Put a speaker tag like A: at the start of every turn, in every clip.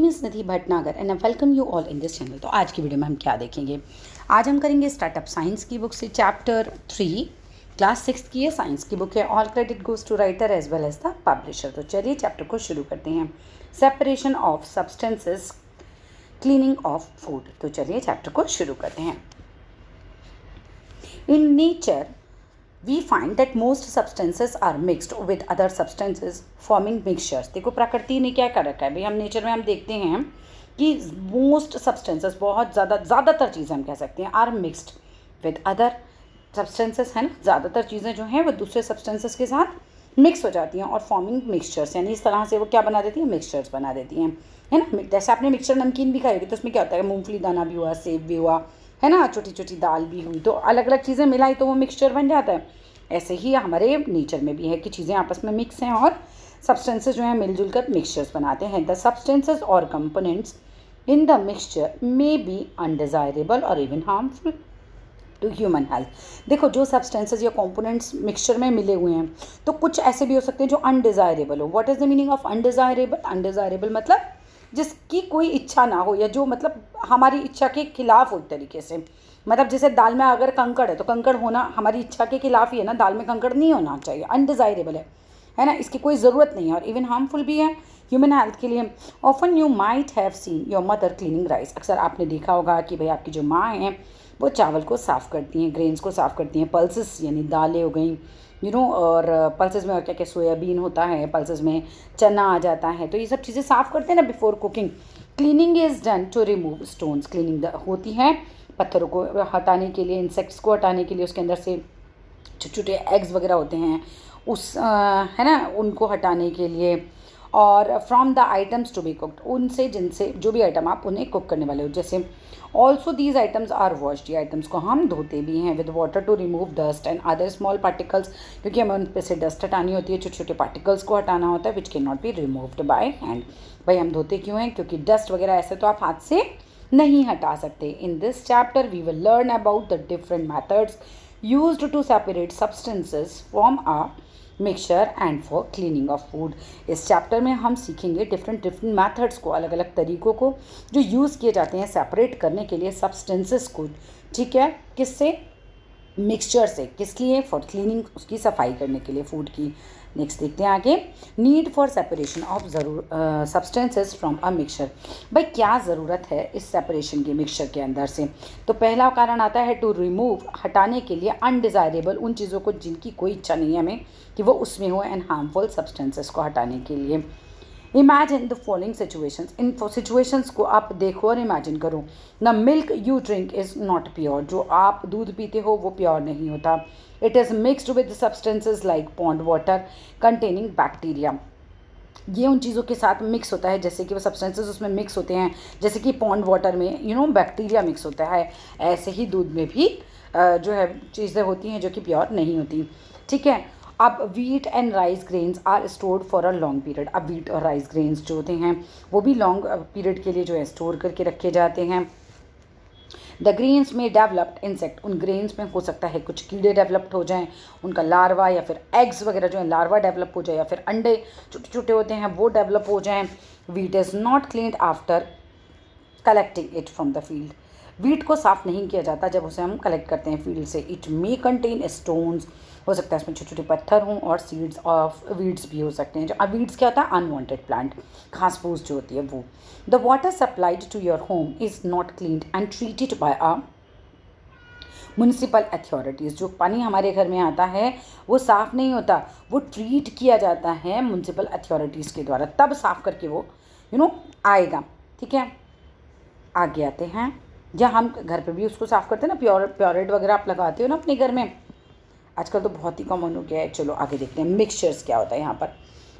A: Miss Nidhi Bhatnagar and I welcome you all in this channel. तो आज की video में हम क्या देखेंगे? आज हम करेंगे स्टार्टअप साइंस की बुक से चैप्टर 3, क्लास 6 की है, साइंस की बुक है। All credit goes to writer as well as the publisher. तो चलिए चैप्टर को शुरू करते हैं। Separation of substances, cleaning of food. तो चलिए चैप्टर को शुरू करते हैं। In nature we find that most substances are mixed with other substances forming mixtures। देखो प्रकृति ने क्या कर रखा है भाई, हम नेचर में हम देखते हैं कि मोस्ट सब्सटेंसेस, बहुत ज़्यादातर चीज़ें हम कह सकते हैं, are mixed with other substances, है ना। ज़्यादातर चीज़ें जो हैं वो दूसरे सब्सटेंसेस के साथ मिक्स हो जाती हैं और फॉर्मिंग मिक्सचर्स, यानी इस तरह से वो क्या बना देती हैं, मिक्सचर्स बना देती हैं, है ना। जैसे आपने मिक्सचर नमकीन भी खाई होगी तो उसमें क्या होता है, मूंगफली दाना भी हुआ, सेब भी हुआ, है ना, छोटी छोटी दाल भी हुई, तो अलग अलग चीज़ें मिलाई तो वो मिक्सचर बन जाता है। ऐसे ही हमारे नेचर में भी है कि चीज़ें आपस में मिक्स हैं और सब्सटेंसेस जो हैं मिलजुल कर मिक्सचर्स बनाते हैं। The substances or components in the mixture may be undesirable or even harmful to human health. देखो जो सब्सटेंसेस या कंपोनेंट्स मिक्सचर में मिले हुए हैं तो कुछ ऐसे भी हो सकते हैं जो अनडिज़ायरेबल हो। What is the meaning of undesirable? Undesirable मतलब जिसकी कोई इच्छा ना हो, या जो मतलब हमारी इच्छा के खिलाफ हो एक तरीके से। मतलब जैसे दाल में अगर कंकड़ है तो कंकड़ होना हमारी इच्छा के खिलाफ ही है ना, दाल में कंकड़ नहीं होना चाहिए, अनडिज़ायरेबल है ना, इसकी कोई ज़रूरत नहीं है और इवन हार्मफुल भी है ह्यूमन हेल्थ के लिए। Often you might have seen your mother cleaning rice. अक्सर आपने देखा होगा कि भाई आपकी जो माँ हैं वो चावल को साफ़ करती हैं, ग्रेन्स को साफ़ करती हैं, पल्सेस यानी दालें हो गई, और पल्सेस में और क्या क्या, सोयाबीन होता है, पल्सेस में चना आ जाता है, तो ये सब चीज़ें साफ़ करते हैं ना before cooking. Cleaning is done to remove stones. Cleaning होती है पत्थरों को हटाने के लिए, इंसेक्ट्स को हटाने के लिए, उसके अंदर से छोटे छोटे एग्स वगैरह होते हैं उस है ना, उनको हटाने के लिए। और from the items to be cooked, उनसे जिनसे जो भी आइटम आप उन्हें कुक करने वाले हो। जैसे also these items are washed, ये आइटम्स को हम धोते भी हैं with water to remove dust and other small particles, क्योंकि हमें उन पे से डस्ट हटानी होती है, छोटे छोटे पार्टिकल्स को हटाना होता है which can not be removed by hand. भाई हम धोते क्यों हैं? क्योंकि डस्ट वगैरह ऐसे तो आप हाथ से नहीं हटा सकते। In this chapter we will learn about the different methods used to separate substances from a mixture and for cleaning of food. इस चैप्टर में हम सीखेंगे डिफरेंट मैथड्स को, अलग अलग तरीक़ों को जो यूज़ किए जाते हैं सेपरेट करने के लिए सब्सटेंसेस को, ठीक है, किससे? मिक्सचर से। किस लिए? फॉर क्लीनिंग, उसकी सफाई करने के लिए फूड की। नेक्स्ट देखते हैं आगे, need for separation of substances from a mixture. भाई क्या ज़रूरत है इस सेपरेशन के मिक्सचर के अंदर से? तो पहला कारण आता है टू रिमूव, हटाने के लिए, अनडिज़ायरेबल, उन चीज़ों को जिनकी कोई इच्छा नहीं है हमें कि वो उसमें हो, एंड हार्मफुल सब्सटेंसेस को हटाने के लिए। Imagine the following situations, in situations को आप देखो और इमेजिन करो। The milk you drink is not pure, जो आप दूध पीते हो वो प्योर नहीं होता। It is mixed with substances like pond water containing bacteria, ये उन चीज़ों के साथ मिक्स होता है जैसे कि वो सब्सटेंसेस उसमें मिक्स होते हैं, जैसे कि पॉन्ड वाटर में बैक्टीरिया मिक्स होता है, ऐसे ही दूध में भी जो है चीज़ें होती हैं जो कि प्योर नहीं होती, ठीक है। अब wheat and rice grains are stored for a long period. अब वीट और राइस ग्रेन्स जो होते हैं वो भी लॉन्ग पीरियड के लिए जो है स्टोर करके रखे जाते हैं। द ग्रेन्स में डेवलप्ड इंसेक्ट, उन ग्रेन्स में हो सकता है कुछ कीड़े डेवलप्ड हो जाएं, उनका लार्वा या फिर एग्स वगैरह जो है लार्वा डेवलप हो जाए, या फिर अंडे छोटे छोटे होते हैं वो डेवलप हो जाएं। Wheat is not cleaned after collecting it from the field, wheat को साफ़ नहीं किया जाता जब उसे हम कलेक्ट करते हैं फील्ड से। इट मे कंटेन स्टोन्स, हो सकता है इसमें छोटे छोटे पत्थर हों, और सीड्स ऑफ वीड्स भी हो सकते हैं। जो वीड्स क्या होता है? अनवांटेड प्लांट, घास फूस जो होती है वो। The water supplied to your home is not cleaned and treated by a municipal authorities, जो पानी हमारे घर में आता है वो साफ़ नहीं होता, वो ट्रीट किया जाता है म्यूनिसिपल अथॉरिटीज़ के द्वारा, तब साफ़ करके वो आएगा, ठीक है। आगे आते हैं, जहाँ हम घर पे भी उसको साफ़ करते हैं ना, प्योरेट वगैरह आप लगाते हो ना अपने घर में, आजकल तो बहुत ही कॉमन हो गया है। चलो आगे देखते हैं मिक्सचर्स क्या होता है यहाँ पर।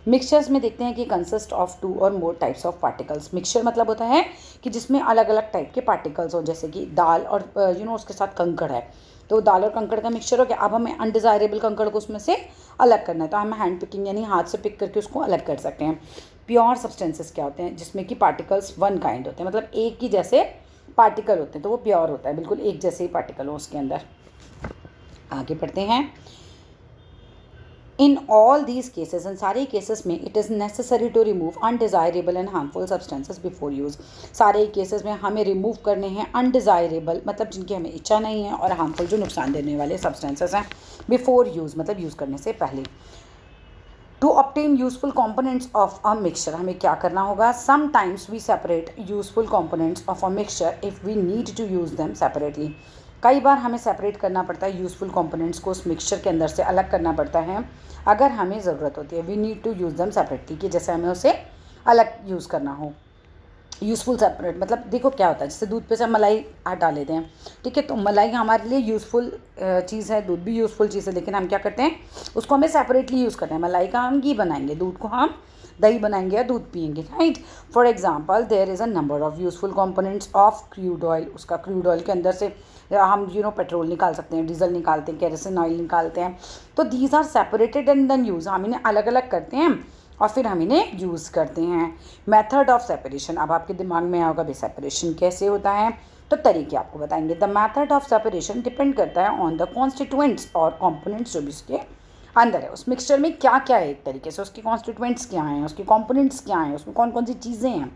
A: मिक्सचर्स में देखते हैं कि कंसिस्ट ऑफ 2 और more types of particles. Mixture मतलब होता है कि जिसमें अलग अलग टाइप के पार्टिकल्स हो, जैसे कि दाल और उसके साथ कंकड़ है, तो दाल और कंकड़ का मिक्सचर हो गया। अब हमें अनडिज़ायरेबल कंकड़ को उसमें से अलग करना है, तो हम हैंड पिकिंग यानी हाथ से पिक करके उसको अलग कर सकते हैं। प्योर सब्सटेंसेस क्या होते हैं? जिसमें कि पार्टिकल्स वन काइंड होते हैं, मतलब एक ही जैसे पार्टिकल होते हैं, तो वो प्योर होता है, बिल्कुल एक जैसे ही पार्टिकल हो उसके अंदर। आगे बढ़ते हैं। इन ऑल दीज केसेस, इन सारे केसेस में it is necessary to remove undesirable and harmful substances before use. सारे केसेस में हमें रिमूव करने हैं अनडिज़ायरेबल मतलब जिनकी हमें इच्छा नहीं है, और हार्मफुल जो नुकसान देने वाले सब्सटेंसेस हैं बिफोर यूज़ मतलब यूज़ करने से पहले। To obtain useful components of a mixture, हमें क्या करना होगा, sometimes we separate useful components of a mixture if we need to use them separately. कई बार हमें सेपरेट करना पड़ता है यूजफुल कॉम्पोनेंट्स को उस मिक्सचर के अंदर से अलग करना पड़ता है अगर हमें ज़रूरत होती है। We need to use them separately, कि जैसे हमें उसे अलग यूज़ करना हो। यूज़फुल सेपरेट मतलब देखो क्या होता है, जैसे दूध पे से हम मलाई डाल लेते हैं, ठीक है, तो मलाई हमारे लिए यूज़फुल चीज़ है, दूध भी यूज़फुल चीज़ है, लेकिन हम क्या करते हैं उसको हमें सेपरेटली यूज़ करना है। मलाई का हम घी बनाएंगे, दूध को हम दही बनाएंगे या दूध पियेंगे, right. For example there is a number of useful components of crude oil. उसका क्रूड ऑयल के अंदर से हम पेट्रोल निकाल सकते हैं, डीजल निकालते हैं, केरोसिन ऑयल निकालते हैं। तो these are separated and then use, हम इन्हें अलग अलग करते हैं और फिर हम इन्हें यूज़ करते हैं। मेथड ऑफ सेपरेशन, अब आपके दिमाग में आएगा भाई सेपरेशन कैसे होता है, तो तरीके आपको बताएंगे। The method of separation depend करता है ऑन द कॉन्स्टिट्यूएंट्स और कंपोनेंट्स जो भी उसके अंदर है। उस मिक्सचर में क्या क्या है, एक तरीके से उसके कॉन्स्टिट्यूएंट्स क्या हैं, उसके कंपोनेंट्स क्या हैं, उसमें कौन कौन सी चीज़ें हैं।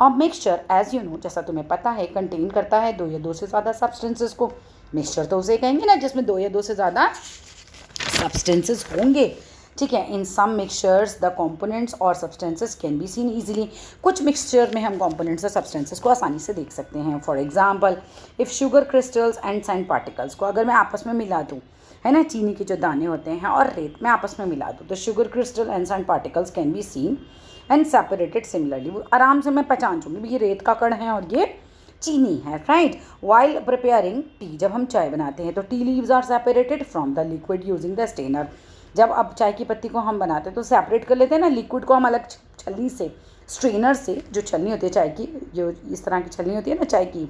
A: अब मिक्सचर एज यू नो, जैसा तुम्हें पता है, कंटेन करता है दो या दो से ज़्यादा सब्सटेंसेस को। मिक्सचर तो उसे कहेंगे ना जिसमें दो या दो से ज़्यादा सब्सटेंसेस होंगे, ठीक है। इन सम मिक्सचर्स द कंपोनेंट्स और substances can be seen easily, कुछ मिक्सचर में हम कंपोनेंट्स और सब्सटेंसेस को आसानी से देख सकते हैं। For example if sugar crystals and sand particles को अगर मैं आपस में मिला दूँ, है ना, चीनी के जो दाने होते हैं और रेत में आपस में मिला दूँ, तो sugar crystal and sand particles can be seen and separated similarly. वो आराम से मैं पहचान चूँगी ये रेत का कण है और ये चीनी है, राइट। वाइल प्रिपेयरिंग टी, जब हम चाय बनाते हैं तो tea leaves are separated from the liquid using the strainer. जब अब चाय की पत्ती को हम बनाते हैं तो सेपरेट कर लेते हैं ना, लिक्विड को हम अलग छलनी से, स्ट्रेनर से, जो छलनी होती है चाय की, जो इस तरह की छलनी होती है ना चाय की,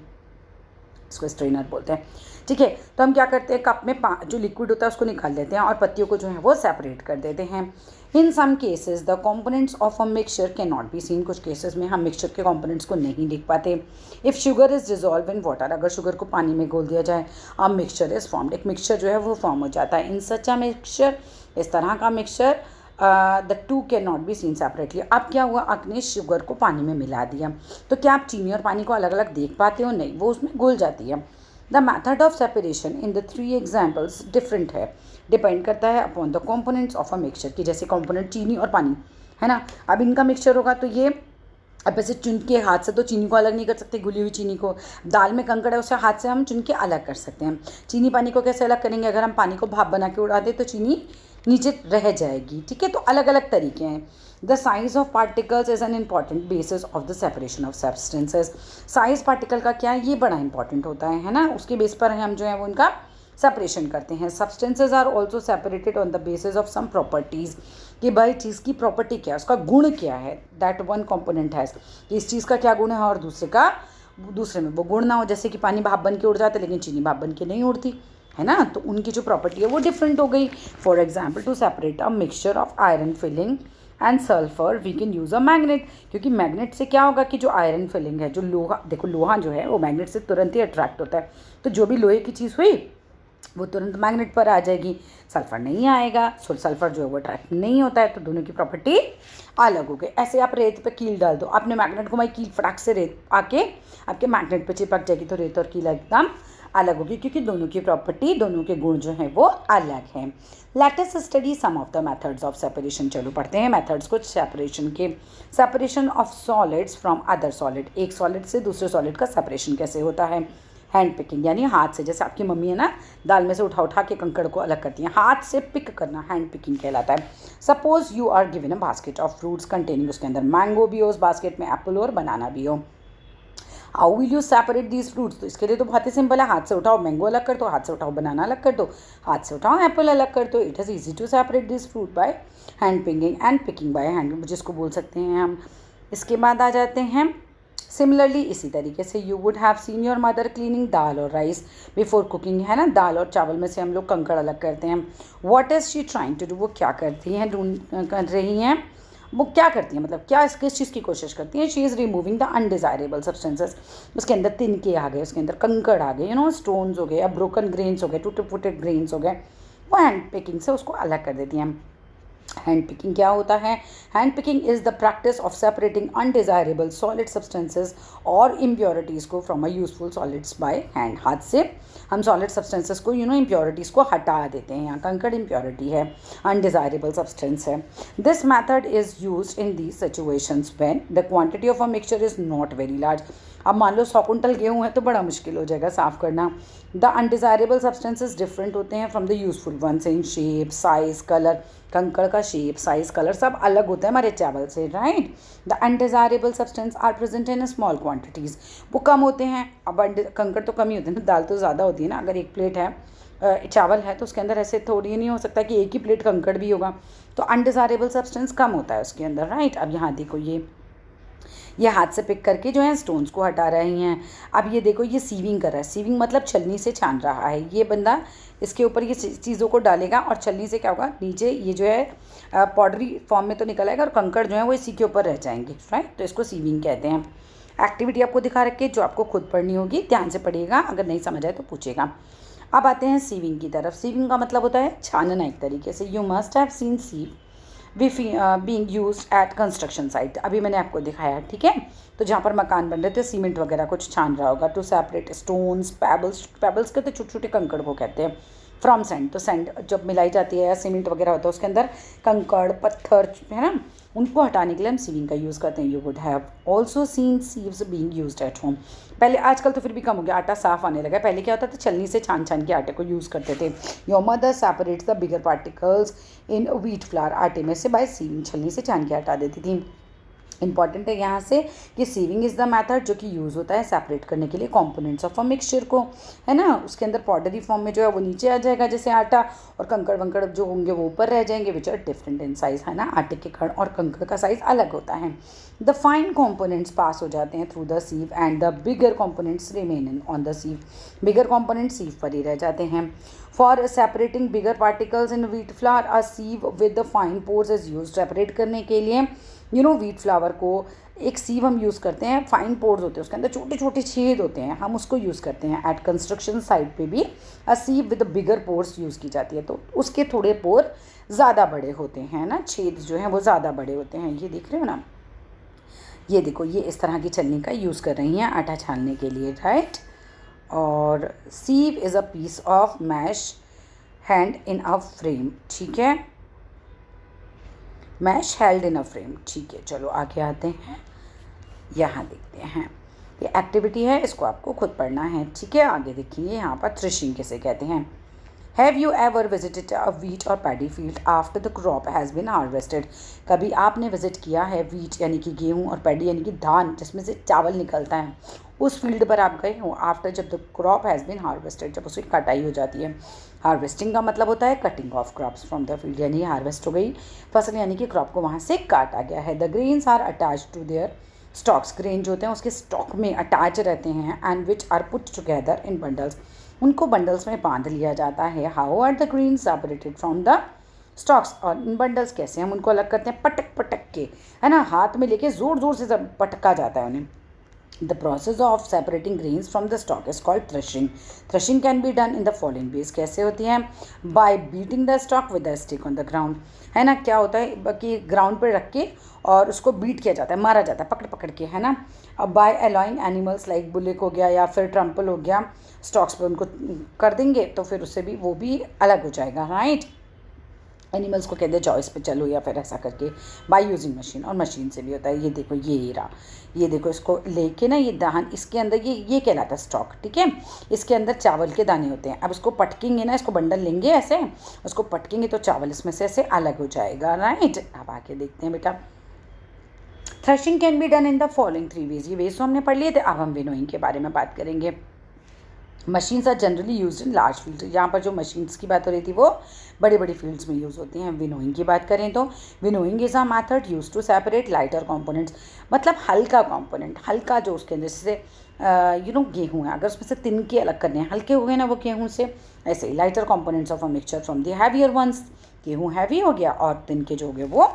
A: इसको स्ट्रेनर बोलते हैं, ठीक है। तो हम क्या करते हैं, कप में जो लिक्विड होता है उसको निकाल लेते हैं और पत्तियों को जो है वो सेपरेट कर देते हैं। In some cases the components of a mixture can not be seen, कुछ केसेस में हम मिक्सचर के कंपोनेंट्स को नहीं देख पाते। If sugar is dissolve in water, अगर शुगर को पानी में घोल दिया जाए, अ मिक्सचर इज़ फॉर्म्ड, एक मिक्सचर जो है वो फॉर्म हो जाता है। इन सच अ मिक्सचर, इस तरह का mixture, the two can not be scene separately. अब क्या हुआ, आपने शुगर को पानी में मिला दिया, तो क्या आप चीनी और पानी को अलग अलग देख पाते हो, नहीं, वो उसमें घुल जाती है। The method of separation in the three examples different है, डिपेंड करता है upon the components of a mixture, की जैसे कॉम्पोनेंट चीनी और पानी है ना। अब इनका मिक्सचर होगा तो ये, अब ऐसे चुन के हाथ से तो चीनी को अलग नहीं कर सकते, घुली हुई चीनी को, दाल में कंकड़ है उसे हाथ से हम चुन के अलग कर सकते हैं। चीनी पानी को कैसे अलग करेंगे, अगर हम पानी को भाप बना के उड़ा दें तो चीनी नीचे रह जाएगी, ठीक है। तो अलग अलग तरीके हैं। The size of particles is an important basis of the separation of substances. Size particle का क्या है, ये बड़ा इंपॉर्टेंट होता है ना, उसके बेस पर हम जो है वो इनका सेपरेशन करते हैं। Substances are also separated on the basis of some properties, कि भाई चीज़ की प्रॉपर्टी क्या है, उसका गुण क्या है, दैट वन कंपोनेंट हैज़, कि इस चीज़ का क्या गुण है और दूसरे में वो गुण ना हो। जैसे कि पानी भाप बन के उड़ जाता है लेकिन चीनी भाप बन के नहीं उड़ती, है ना, तो उनकी जो प्रॉपर्टी है वो डिफरेंट हो गई। For example to separate a mixture of iron filling and sulphur we can use a magnet, क्योंकि मैग्नेट से क्या होगा कि जो आयरन फिलिंग है, जो लोहा, देखो लोहा जो है वो मैग्नेट से तुरंत ही अट्रैक्ट होता है, तो जो भी लोहे की चीज़ हुई वो तुरंत मैग्नेट पर आ जाएगी, सल्फर नहीं आएगा। सल्फर जो है वो अट्रैक्ट नहीं होता है, तो दोनों की प्रॉपर्टी अलग हो गई। ऐसे आप रेत पे कील डाल दो, आपने मैग्नेट घुमाई, कील फटाक से रेत आके आपके मैग्नेट पे चिपक जाएगी, तो रेत और कील एकदम अलग होगी, क्योंकि दोनों की प्रॉपर्टी, दोनों के गुण जो हैं वो अलग हैं। Let us study some of the methods of separation. चलो पढ़ते हैं मेथड्स कुछ सेपरेशन के। Separation of solids from other solid, एक सॉलिड से दूसरे सॉलिड का सेपरेशन कैसे होता है। हैंड पिकिंग, यानी हाथ से, जैसे आपकी मम्मी है ना दाल में से उठा उठा के कंकड़ को अलग करती हैं, हाथ से पिक करना हैंड पिकिंग कहलाता है। Suppose you are given a basket of fruits containing, उसके अंदर मैंगो भी हो, उस बास्केट में एप्पल और बनाना भी हो। How will you separate these fruits, तो इसके लिए तो बहुत ही सिंपल है, हाथ से उठाओ मैंगो अलग कर दो, हाथ से उठाओ बनाना अलग कर दो, हाथ से उठाओ एप्पल अलग कर दो। It is easy to separate this fruit by hand picking and picking by hand, जिसको बोल सकते हैं हम। इसके बाद आ जाते हैं सिमिलरली, इसी तरीके से you would have seen your mother cleaning dal और राइस बिफोर कुकिंग, है ना, दाल और चावल में से हम लोग कंकड़ अलग करते हैं। What is she trying to do, वो क्या करती हैं, कर रही हैं, वो क्या करती हैं, मतलब क्या किस चीज़ की कोशिश करती हैं। She is removing the undesirable substances, उसके अंदर तिनके आ गए, उसके अंदर कंकड़ आ गए, स्टोन्स हो गए या ब्रोकन ग्रेन्स हो गए, टूटे फूटे ग्रेन्स हो गए, वो हैंड पिकिंग से उसको अलग कर देती हैं। हैंड पिकिंग क्या होता है? Hand picking is the practice of separating undesirable solid substances और इम्प्योरिटीज़ को from a useful solids by hand. हाथ से हम सॉलिड सब्सटेंसेस को इम्प्योरिटीज़ को हटा देते हैं। यहाँ कंकड़ इम्प्योरिटी है, अनडिज़ायरेबल सब्सटेंस है। This method is use in the situations when the quantity of a mixture is not very large. अब मान लो 100 कुंटल गेहूँ है तो बड़ा मुश्किल हो जाएगा साफ़ करना। द अनडिज़ायरेबल सब्सटेंसेस डिफरेंट होते हैं from the useful ones in shape, size, colour. कंकड़ का शेप, साइज, कलर सब अलग होता है हमारे चावल से, right. The undesirable substance are present in small quantities, वो कम होते हैं। अब कंकड़ तो कम ही होते हैं ना, दाल तो ज़्यादा होती है ना। अगर एक प्लेट है चावल है तो उसके अंदर ऐसे थोड़ी नहीं हो सकता कि एक ही प्लेट कंकड़ भी होगा, तो अनडिज़ायरेबल सब्सटेंस कम होता है उसके अंदर, राइट। अब यहाँ देखो ये हाथ से पिक करके जो है स्टोन्स को हटा रही हैं। अब ये देखो ये सीविंग कर रहा है। सीविंग मतलब छलनी से छान रहा है। ये बंदा इसके ऊपर ये चीज़ों को डालेगा और छलनी से क्या होगा, नीचे ये जो है पाउडरी फॉर्म में तो निकल आएगा और कंकड़ जो है वो इसी के ऊपर रह जाएंगे, राइट। तो इसको सीविंग कहते हैं। एक्टिविटी आपको दिखा रखी है जो आपको खुद पढ़नी होगी, ध्यान से पढ़िएगा, अगर नहीं समझ आए तो पूछेगा। अब आते हैं सीविंग की तरफ। सीविंग का मतलब होता है छानना एक तरीके से। You must have seen sieve being used at construction site. अभी मैंने आपको दिखाया, ठीक है। तो जहाँ पर मकान बन रहे थे, सीमेंट वगैरह कुछ छान रहा होगा। टू सेपरेट स्टोन्स, पेबल्स के तो छोटे छोटे कंकड़ को कहते हैं, फ्रॉम सैंड। तो सैंड जब मिलाई जाती है या सीमेंट वगैरह होता है उसके अंदर कंकड़ पत्थर है ना, उनको हटाने के लिए हम सीविंग का यूज़ करते हैं। You would have also seen sieves being used at home. पहले, आजकल तो फिर भी कम हो गया, आटा साफ आने लगा। पहले क्या होता था, छलनी से छान छान के आटे को यूज़ करते थे। Your mother separates the bigger particles in wheat flower. आटे में से बाय सीविंग, छलनी से छान के हटा देती थी। इंपॉर्टेंट है यहाँ से कि सीविंग इज़ द मैथड जो कि यूज़ होता है सेपरेट करने के लिए कंपोनेंट्स ऑफ अ मिक्सचर को, है ना। उसके अंदर पाउडरी फॉर्म में जो है वो नीचे आ जाएगा जैसे आटा, और कंकड़ वंकड़ जो होंगे वो ऊपर रह जाएंगे, which are different in size, है ना। आटे के कण और कंकड़ का साइज अलग होता है। द फाइन कंपोनेंट्स पास हो जाते हैं through the sieve and the bigger components remain in on the sieve. Bigger components sieve पर ही रह जाते हैं। For separating bigger particles in wheat flour a sieve with the fine pores is use. Separate करने के लिए wheat flour को एक सीव हम यूज़ करते हैं, फाइन पोर्स होते हैं उसके अंदर, छोटे छोटे छेद होते हैं, हम उसको यूज़ करते हैं। एट कंस्ट्रक्शन साइट पे भी अ sieve with bigger pores use की जाती है, तो उसके थोड़े पोर ज़्यादा बड़े होते हैं ना, छेद जो हैं वो ज़्यादा बड़े होते हैं। ये देख रहे हो ना, ये देखो, ये इस तरह की छलनी का यूज़ कर रही हैं आटा छानने के लिए, राइट। और sieve is a piece of mesh held in a frame, ठीक है, mesh held in a frame, ठीक है। चलो आगे आते हैं, यहाँ देखते हैं। ये एक्टिविटी है, इसको आपको खुद पढ़ना है, ठीक है। आगे देखिए यहाँ पर थ्रेशिंग किसे कहते हैं। Have you ever visited a wheat or paddy field after the crop has been harvested. कभी आपने विजिट किया है व्हीट यानी कि गेहूँ और पैडी यानी कि धान जिसमें से चावल निकलता है, उस फील्ड पर आप गए हो आफ्टर जब the crop has been harvested, जब उसकी कटाई हो जाती है। हार्वेस्टिंग का मतलब होता है cutting of crops from the field, यानी हार्वेस्ट हो गई फसल, यानी कि क्रॉप को वहाँ से काटा गया है। The grains are attach to their stalks. Grain जो होते हैं उसके स्टॉक में अटैच रहते हैं। And which are put together in bundles, उनको बंडल्स में बांध लिया जाता है। How are the grains separated from the stalks. और इन बंडल्स कैसे हम उनको अलग करते हैं, पटक पटक के, है ना, हाथ में लेके ज़ोर ज़ोर से पटका जाता है उन्हें। The process of separating grains from the stalk is called threshing. Threshing can be done in the following ways. कैसे होती है? By beating the stalk with a stick on the ground. है ना, क्या होता है कि ग्राउंड पर रख के और उसको बीट किया जाता है, मारा जाता है पकड़ पकड़ के, है ना। अब बाय अलाउइंग एनिमल्स लाइक बुलिक हो गया या फिर ट्रम्पल हो गया, स्टॉक्स पे उनको कर देंगे तो फिर उससे भी वो भी अलग हो जाएगा, राइट। एनिमल्स को कहते हैं जाओ इस पे चलो, या फिर ऐसा करके बाय यूजिंग मशीन, और मशीन से भी होता है। ये देखो ये रहा, ये देखो, इसको लेके ना ये दान, इसके अंदर ये कहलाता है स्टॉक, ठीक है। इसके अंदर चावल के दाने होते हैं। अब इसको पटकेंगे ना, इसको बंडल लेंगे ऐसे, उसको पटकेंगे तो चावल इसमें से ऐसे अलग हो जाएगा, राइट। अब आके देखते हैं बेटा। Threshing can be done in the following 3 ways. ये वेज तो हमने पढ़ लिए थे, अब हम विनोइंग के बारे में बात करेंगे। Machines are generally use in large field. यहाँ पर जो मशीन्स की बात हो रही थी वो बड़ी बड़ी फील्ड्स में यूज़ होती हैं। विनोइंग की बात करें तो winnowing is a method use to separate lighter components, मतलब हल्का कंपोनेंट, हल्का जो उसके अंदर, जैसे गेहूँ है, अगर उसमें से तिनके अलग करने हैं, हल्के हो गए ना वो गेहूँ से, ऐसे ही lighter components of a mixture from the heavier ones. गेहूँ हैवी हो गया और तिनके जो हो गए वो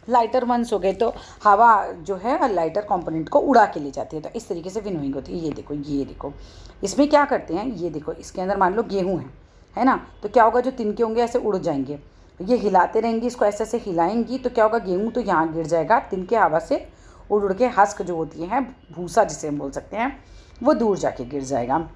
A: लाइटर वंस हो गए, तो हवा जो है लाइटर कंपोनेंट को उड़ा के ले जाती है। तो इस तरीके से विनोइंग होती है। ये देखो, ये देखो, इसमें क्या करते हैं, ये देखो, इसके अंदर मान लो गेहूँ है ना, तो क्या होगा, जो तिनके होंगे ऐसे उड़ जाएंगे, ये हिलाते रहेंगी, इसको ऐसे ऐसे हिलाएंगी तो क्या होगा, गेहूँ तो यहाँ गिर जाएगा, तिनके हवा से उड़ उड़ के हस्क जो होती है, भूसा जिसे हम बोल सकते हैं, वो दूर जाके गिर जाएगा।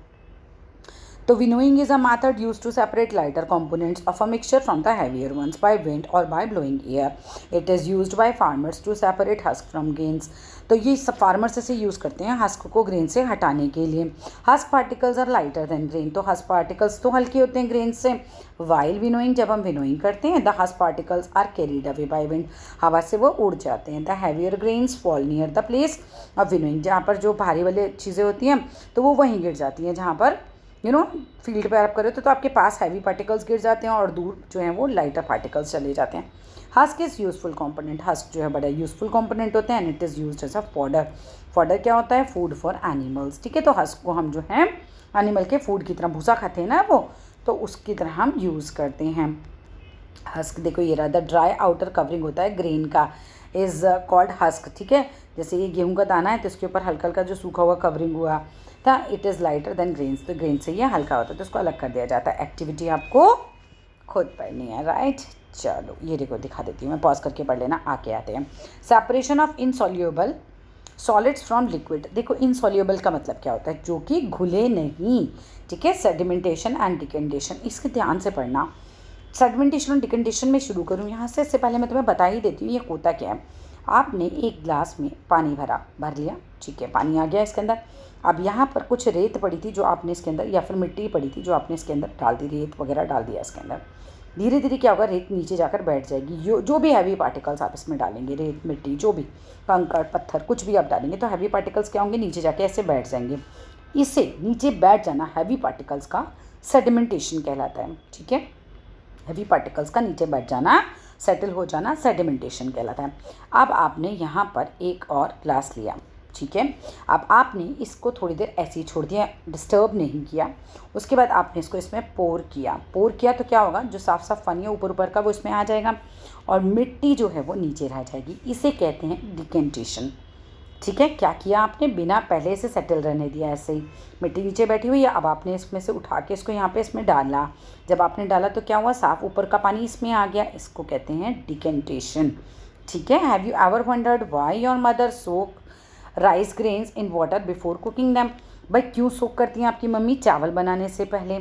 A: तो winnowing is a method used to separate lighter components of a mixture from the heavier ones by wind or by blowing air. It is used by farmers to separate husk from grains. तो ये सब farmers इसे use करते हैं husk को grain से हटाने के लिए। Husk particles are lighter than grain, तो हस्क पार्टिकल्स तो हल्के होते हैं ग्रेन से। वाइल विनोइंग, जब हम विनोइंग करते हैं, the husk particles are carried away by wind, हवा से वो उड़ जाते हैं। The heavier grains fall near the place of winnowing, जहाँ पर जो भारी वाली चीज़ें होती हैं तो वो वहीं गिर जाती हैं जहाँ पर फील्ड पे आप कर रहे हो तो आपके पास हैवी पार्टिकल्स गिर जाते हैं और दूर जो हैं वो लाइटर पार्टिकल्स चले जाते हैं। Husk is useful component, husk जो है बड़ा यूजफुल कंपोनेंट होते हैं। And it is used as a fodder. Fodder क्या होता है, फूड फॉर एनिमल्स, ठीक है। तो हस्क को हम जो है एनिमल के फूड की तरह, भूसा खाते हैं ना वो, तो उसकी तरह हम यूज़ करते हैं। हस्क देखो ये रहा, द ड्राई आउटर कवरिंग होता है ग्रेन का, इज़ कॉल्ड हस्क, ठीक है। जैसे ये गेहूँ का दाना है तो इसके ऊपर हल्का हल्का जो सूखा हुआ कवरिंग हुआ था, it is lighter than grains, तो ग्रेन से ये हल्का होता है तो इसको अलग कर दिया जाता है। एक्टिविटी आपको खुद पढ़नी है, राइट। चलो ये देखो दिखा देती हूँ मैं, पॉज करके पढ़ लेना, आके आते हैं। Separation of insoluble solids from liquid. देखो इनसॉल्यूबल का मतलब क्या होता है, जो कि घुले नहीं, ठीक है। सेडिमेंटेशन एंड डिकेंडेशन, इसके ध्यान से पढ़ना। सेडिमेंटेशन और डिकेंडेशन में शुरू करूँ यहाँ से, इससे पहले मैं तुम्हें बता ही देती हूँ ये होता क्या है। आपने एक ग्लास में पानी भर लिया, ठीक है, पानी आ गया इसके अंदर। अब यहाँ पर कुछ रेत पड़ी थी जो आपने इसके अंदर, या फिर मिट्टी पड़ी थी जो आपने इसके अंदर डाल दी, रेत वगैरह डाल दिया इसके अंदर। धीरे धीरे क्या होगा, रेत नीचे जाकर बैठ जाएगी। जो भी हैवी पार्टिकल्स आप इसमें डालेंगे, रेत मिट्टी जो भी, कंकड़ पत्थर कुछ भी आप डालेंगे, तो हैवी पार्टिकल्स क्या होंगे, नीचे जाके ऐसे बैठ जाएंगे। इसे नीचे बैठ जाना हैवी पार्टिकल्स का सेडिमेंटेशन कहलाता है, ठीक है। हैवी पार्टिकल्स का नीचे बैठ जाना, सेटल हो जाना, सेडिमेंटेशन कहलाता है। अब आपने यहाँ पर एक और ग्लास लिया, ठीक है। अब आपने इसको थोड़ी देर ऐसे ही छोड़ दिया, डिस्टर्ब नहीं किया। उसके बाद आपने इसको इसमें पोर किया तो क्या होगा, जो साफ साफ पानी है ऊपर ऊपर का वो इसमें आ जाएगा और मिट्टी जो है वो नीचे रह जाएगी। इसे कहते हैं डिकेंटेशन, ठीक है। क्या किया आपने, बिना पहले से सेटल रहने दिया, ऐसे ही मिट्टी नीचे बैठी हुई है। अब आपने इसमें से उठा के इसको यहाँ पे इसमें डाला। जब आपने डाला तो क्या हुआ, साफ ऊपर का पानी इसमें आ गया, इसको कहते हैं डिकेंटेशन, ठीक है। Have you ever wondered why your mother soak rice grains in water before cooking them. भाई क्यों सोक करती हैं आपकी मम्मी चावल बनाने से पहले,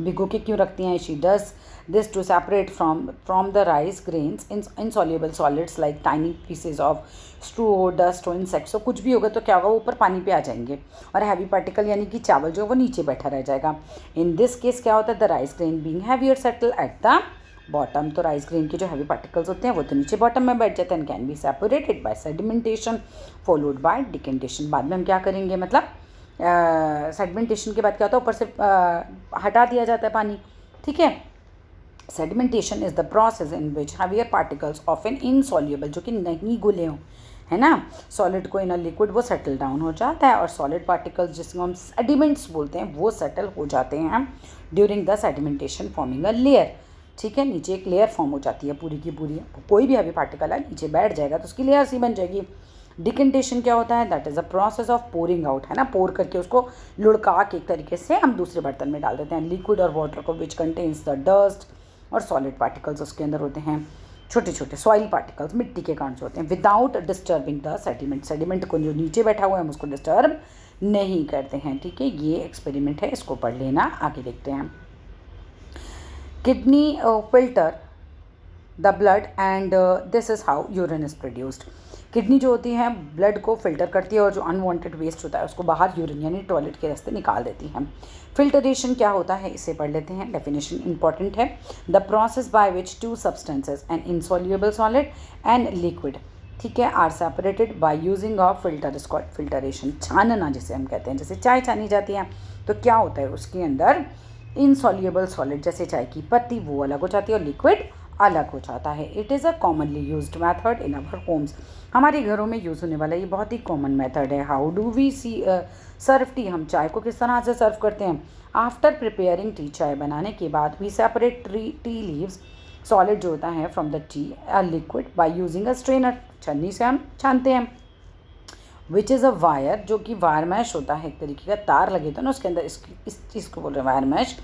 A: भिगो के क्यों रखती हैं। She does this to separate from the rice grains insoluble solids like tiny pieces of straw, dust और इंसेक्ट्स। तो कुछ भी होगा तो क्या होगा, वो ऊपर पानी पे आ जाएंगे और हैवी पार्टिकल यानी कि चावल जो है वो नीचे बैठा रह जाएगा। इन दिस केस क्या होता है, the rice grain being heavier settle at the bottom. तो राइस ग्रेन के जो हैवी पार्टिकल्स होते हैं वो तो नीचे बॉटम में बैठ जाते हैं, can be separated by sedimentation followed by decantation. बाद में हम क्या करेंगे, मतलब सेडिमेंटेशन के बाद क्या होता है, ऊपर से हटा दिया जाता है पानी, ठीक है। Sedimentation is the process in which heavier particles often insoluble, जो कि नहीं घुले हों, है ना, सॉलिड को इन अ लिक्विड, वो सेटल डाउन हो जाता है और सॉलिड पार्टिकल्स जिसको हम सेडिमेंट्स बोलते हैं वो सेटल हो जाते हैं during the sedimentation forming a layer, ठीक है। नीचे एक लेयर फॉर्म हो जाती है पूरी की पूरी, कोई भी हैवी पार्टिकल है नीचे बैठ जाएगा तो उसकी लेयर सी बन जाएगी। डिकेंटेशन क्या होता है, that is a process of pouring out, है ना, पोर करके उसको लुढ़का के एक तरीके से हम दूसरे बर्तन में डाल देते हैं लिक्विड और वाटर को, विच कंटेन्स द डस्ट, और सॉलिड पार्टिकल्स उसके अंदर होते हैं छोटे छोटे सॉइल पार्टिकल्स, मिट्टी के कण जो होते हैं, without disturbing the sediment. Sediment को जो नीचे बैठा हुआ है हम उसको डिस्टर्ब नहीं करते हैं, ठीक है। ये एक्सपेरिमेंट है, इसको पढ़ लेना। आगे देखते हैं। Kidney filter the blood and this is how urine is produced. Kidney जो होती है ब्लड को फिल्टर करती है और जो अनवांटेड वेस्ट होता है उसको बाहर यूरिन यानी टॉयलेट के रास्ते निकाल देती है। फिल्टरेशन क्या होता है, इसे पढ़ लेते हैं। डेफिनेशन इंपॉर्टेंट है, the process by which two substances an insoluble solid and liquid, ठीक है, are separated by using of filter is called filtration. छानना जिसे हम कहते हैं, जैसे चाय छानी जाती है तो क्या होता है उसके अंदर इनसॉल्युबल सॉलिड, जैसे चाय की पत्ती, वो अलग हो जाती है और लिक्विड अलग हो जाता है। It is a commonly used method in our homes. हमारे घरों में यूज़ होने वाला ये बहुत ही कॉमन मेथड है। How do we serve tea, हम चाय को किस तरह से सर्व करते हैं। आफ्टर प्रिपेयरिंग टी, चाय बनाने के बाद we separate tea leaves, solid जो होता है, from the tea liquid by using a strainer, छन्नी से हम छानते हैं। विच इज़ अ वायर, जो कि वायर मैश होता है, एक तरीके का तार लगे तो ना उसके अंदर, इस चीज़ को बोल रहे हैं wire mesh.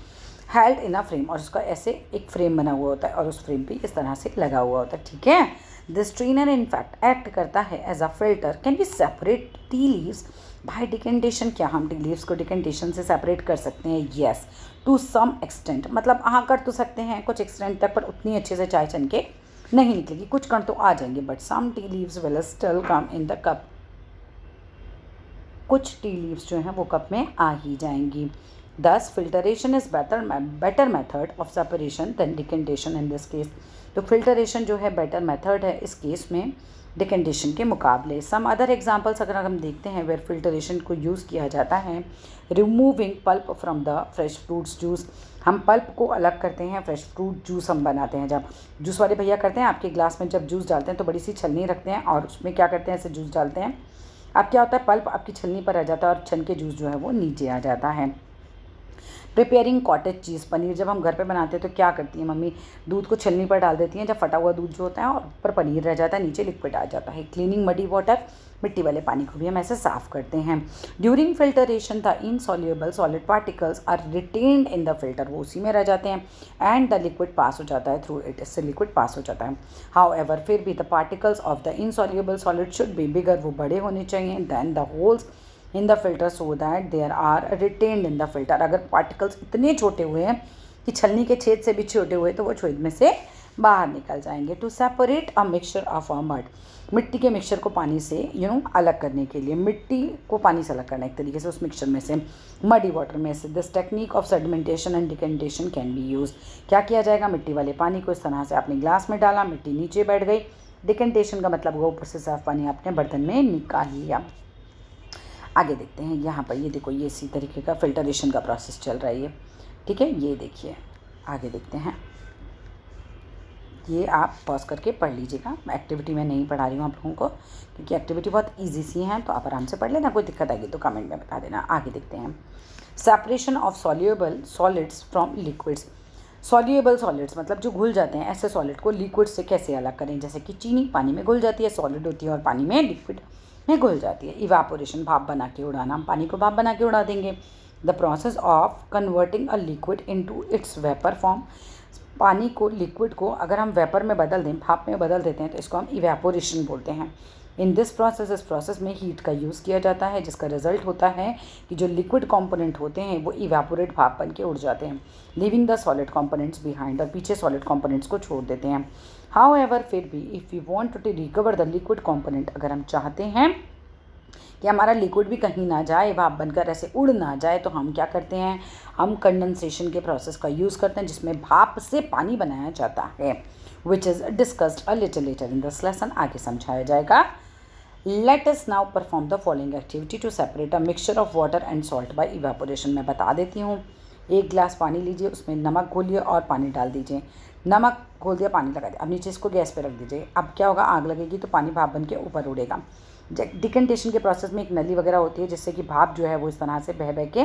A: Held in a frame, और उसका ऐसे एक फ्रेम बना हुआ होता है और उस फ्रेम पे इस तरह से लगा हुआ होता है, ठीक है। This strainer in fact act करता है as a filter. Can be separate tea leaves by decantation. क्या हम टी लीव्स को डिकेंटेशन से सेपरेट कर सकते हैं? येस, टू सम एक्सटेंट, मतलब हाँ कर तो सकते हैं कुछ एक्सटेंट तक, पर उतनी अच्छे से चाय छन के नहीं निकलेगी, कुछ कण तो आ जाएंगे, but some tea leaves will still come in the cup. कुछ टी लीव्स जो हैं वो कप में आ ही जाएंगी। Thus filtration is better method of separation than decantation in this case. तो फिल्टरेशन जो है बेटर मेथड है इस केस में डिकेंटेशन के मुकाबले। सम अदर एग्जांपल्स अगर हम देखते हैं वेयर फिल्टरेशन को यूज़ किया जाता है, removing pulp from the fresh fruits juice. हम पल्प को अलग करते हैं, फ्रेश फ्रूट जूस हम बनाते हैं। जब जूस वाले भैया करते हैं आपके ग्लास में जब जूस डालते हैं तो बड़ी सी छलनी रखते हैं और उसमें क्या करते हैं, ऐसे जूस डालते हैं। अब क्या होता है, पल्प आपकी छलनी पर आ जाता है और छन के जूस जो है वो नीचे आ जाता है। प्रिपेयरिंग कॉटेज चीज़, पनीर जब हम घर पे बनाते हैं तो क्या करती है मम्मी, दूध को छलनी पर डाल देती हैं, जब फटा हुआ दूध जो होता है और ऊपर पनीर रह जाता है, नीचे लिक्विड आ जाता है। क्लीनिंग मडी वाटर, मिट्टी वाले पानी को भी हम ऐसे साफ़ करते हैं। During filtration the insoluble solid particles are retained in the filter, वो उसी में रह जाते हैं, एंड द लिक्विड पास हो जाता है थ्रू इट, इससे लिक्विड पास हो जाता है। हाउ एवर फिर भी the particles of the insoluble solid should be bigger, वो बड़े होने चाहिए, than the holes in the filter so that they're are retained in the filter. अगर पार्टिकल्स इतने छोटे हुए हैं कि छलनी के छेद से भी छोटे हुए तो वो छेद में से बाहर निकल जाएंगे। To separate a mixture of a mud, मिट्टी के मिक्सचर को पानी से अलग करने के लिए, मिट्टी को पानी से अलग करना एक तरीके से उस मिक्सचर में से, मडी वाटर में से। This technique of sedimentation and decantation can be use. क्या किया जाएगा, मिट्टी वाले पानी को इस तरह से आपने ग्लास में डाला, मिट्टी नीचे बैठ गई, डिकेंटेशन का मतलब होगा ऊपर से साफ पानी आपने बर्तन में निकाल लिया। आगे देखते हैं यहाँ पर, ये देखो ये इसी तरीके का फिल्टरेशन का प्रोसेस चल रहा है ये, ठीक है। ये देखिए आगे देखते हैं, ये आप पॉज करके पढ़ लीजिएगा, एक्टिविटी में नहीं पढ़ा रही हूँ आप लोगों को क्योंकि एक्टिविटी बहुत इजी सी है, तो आप आराम से पढ़ लेना, कोई दिक्कत आएगी तो कमेंट में बता देना। आगे देखते हैं, separation of soluble solids from liquids. Soluble solids मतलब जो घुल जाते हैं, ऐसे सॉलिड को लिक्विड से कैसे अलग करें, जैसे कि चीनी पानी में घुल जाती है, सॉलिड होती है, और पानी में लिक्विड में घुल जाती है। इवापोरेशन, भाप बना के उड़ाना, हम पानी को भाप बना के उड़ा देंगे। The process of converting a liquid into its vapour form, पानी को लिक्विड को अगर हम वेपर में बदल दें, भाप में बदल देते हैं तो इसको हम इवेपोरेशन बोलते हैं। इन दिस प्रोसेस, इस प्रोसेस में हीट का यूज़ किया जाता है, जिसका रिजल्ट होता है कि जो लिक्विड कंपोनेंट होते हैं वो इवेपोरेट, भाप बन के उड़ जाते हैं, living the solid components behind, और पीछे सॉलिड कंपोनेंट्स को छोड़ देते हैं। हाउ एवर फिर भी if you want to recover the liquid component, अगर हम चाहते हैं कि हमारा लिक्विड भी कहीं ना जाए, भाप बनकर ऐसे उड़ ना जाए, तो हम क्या करते हैं, हम कंडेंसेशन के प्रोसेस का यूज़ करते हैं, जिसमें भाप से पानी बनाया जाता है, which is discussed a little later in this lesson, आगे समझाया जाएगा। Let us now perform the following activity to separate a mixture of water and salt by evaporation. मैं बता देती हूँ, एक गिलास पानी लीजिए, उसमें नमक घोलिए और पानी डाल दीजिए। नमक घोल दिया, पानी लगा दिया, अब नीचे इसको गैस पे रख दीजिए। अब क्या होगा, आग लगेगी तो पानी भाप बन के ऊपर उड़ेगा। डिकेंटेशन के प्रोसेस में एक नली वगैरह होती है जिससे कि भाप जो है वो इस तरह से बह बह के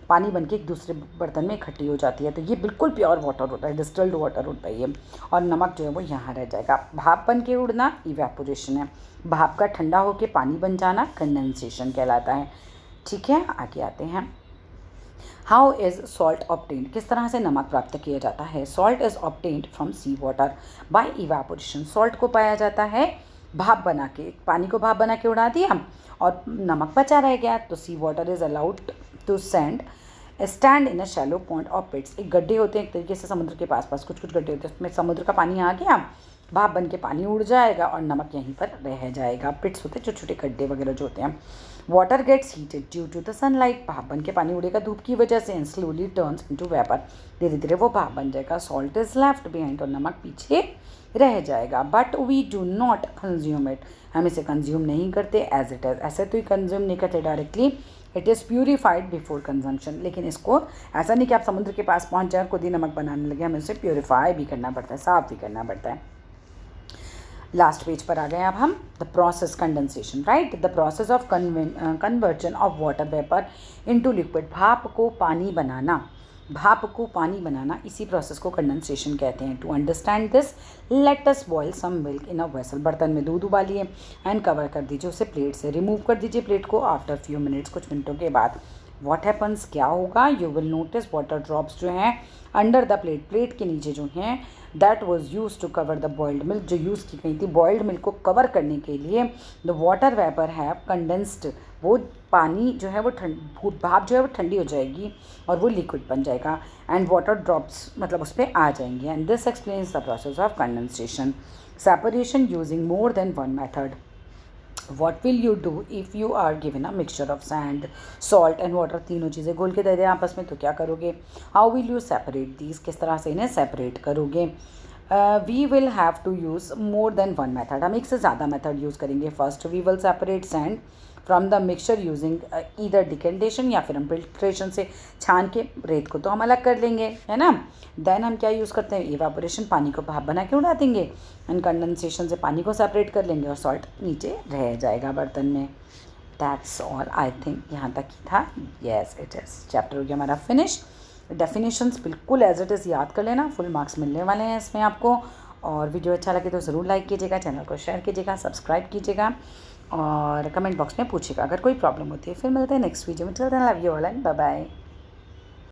A: पानी बन के एक दूसरे बर्तन में इकट्ठी हो जाती है, तो ये बिल्कुल प्योर वाटर होता है, डिस्टिल्ड वाटर होता है ये, और नमक जो है वो यहाँ रह जाएगा। भाप बन के उड़ना इवेपोरेशन है, भाप का ठंडा होकर पानी बन जाना कंडेंसेशन कहलाता है, ठीक है। आगे आते हैं, हाउ इज़ सॉल्ट ऑब्टेन्ड, किस तरह से नमक प्राप्त किया जाता है। Salt is obtained from sea water by evaporation, salt को पाया जाता है भाप बना के, पानी को भाप बना के उड़ा दिया और नमक बचा रह गया, तो sea water is allowed to stand in a shallow pond और पिट्स। एक गड्ढे होते हैं एक तरीके से समुद्र के पास पास, कुछ कुछ गड्ढे होते हैं, उसमें समुद्र का पानी आ गया, भाप बन के पानी उड़ जाएगा और नमक यहीं पर रह जाएगा। पिट्स होते हैं छोटे छोटे गड्ढे वगैरह जो होते हैं। Water gets heated due to the sunlight, भाप बन के पानी उड़ेगा धूप की वजह से, and slowly turns into vapour, धीरे धीरे वो भाप बन जाएगा। सॉल्ट इज लेफ्ट बिहाइंड, और नमक पीछे रह जाएगा। But we do not consume it, हम इसे कंज्यूम नहीं करते एज इट इज़, ऐसे तो ही कंज्यूम नहीं करते directly, it is purified before consumption. लेकिन इसको ऐसा नहीं कि आप समुद्र के पास पहुंच जाए खुद ही नमक बनाने लगे, हमें उसे प्योरीफाई भी करना पड़ता है, साफ़ भी करना पड़ता है। लास्ट पेज पर आ गए अब हम, the process condensation, right, the process of conversion of water vapour into liquid, भाप को पानी बनाना, भाप को पानी बनाना, इसी प्रोसेस को कंडेंसेशन कहते हैं। To understand this let us boil some milk in a vessel, बर्तन में दूध उबालिए एंड कवर कर दीजिए उसे प्लेट से, रिमूव कर दीजिए प्लेट को आफ्टर फ्यू मिनट्स, कुछ मिनटों के बाद। व्हाट हैपन्स, क्या होगा, you will notice water drops जो हैं अंडर द प्लेट, प्लेट के नीचे जो हैं, that was used to cover the boiled milk, जो यूज़ की गई थी बॉइल्ड मिल्क को कवर करने के लिए। The water vapour have condensed, वो पानी जो है वो भाप जो है वो ठंडी हो जाएगी और वो लिक्विड बन जाएगा, एंड वाटर ड्रॉप्स मतलब उस पर आ जाएंगे, and this explains the process of condensation. Separation using more than one method. What will you do if you are given a mixture of sand, salt and water, तीनों चीज़ें घोल के दे दें आपस में, तो क्या करोगे? How will you separate these, किस तरह से इन्हें सेपरेट करोगे? We will have to use more than one method, हम एक से ज़्यादा मेथड यूज़ करेंगे। First we will separate sand from the mixture using either decantation, या फिर हम फिल्ट्रेशन से छान के रेत को तो हम अलग कर लेंगे, है ना। देन हम क्या यूज़ करते हैं, इवापोरेशन, पानी को भाप बना के उड़ा देंगे, एंड कंडेंसेशन से पानी को सेपरेट कर लेंगे और सॉल्ट नीचे रह जाएगा बर्तन में। दैट्स ऑल, आई थिंक यहाँ तक ही था। येस इट इज़, चैप्टर हो गया हमारा फिनिश। डेफिनेशंस बिल्कुल एज इट इज़ याद कर लेना, फुल मार्क्स मिलने वाले हैं इसमें आपको। और वीडियो अच्छा लगे तो ज़रूर लाइक कीजिएगा, चैनल को शेयर कीजिएगा, सब्सक्राइब कीजिएगा और कमेंट बॉक्स में पूछिएगा अगर कोई प्रॉब्लम होती है। फिर मिलते हैं नेक्स्ट वीडियो में। Till then love you all and bye bye.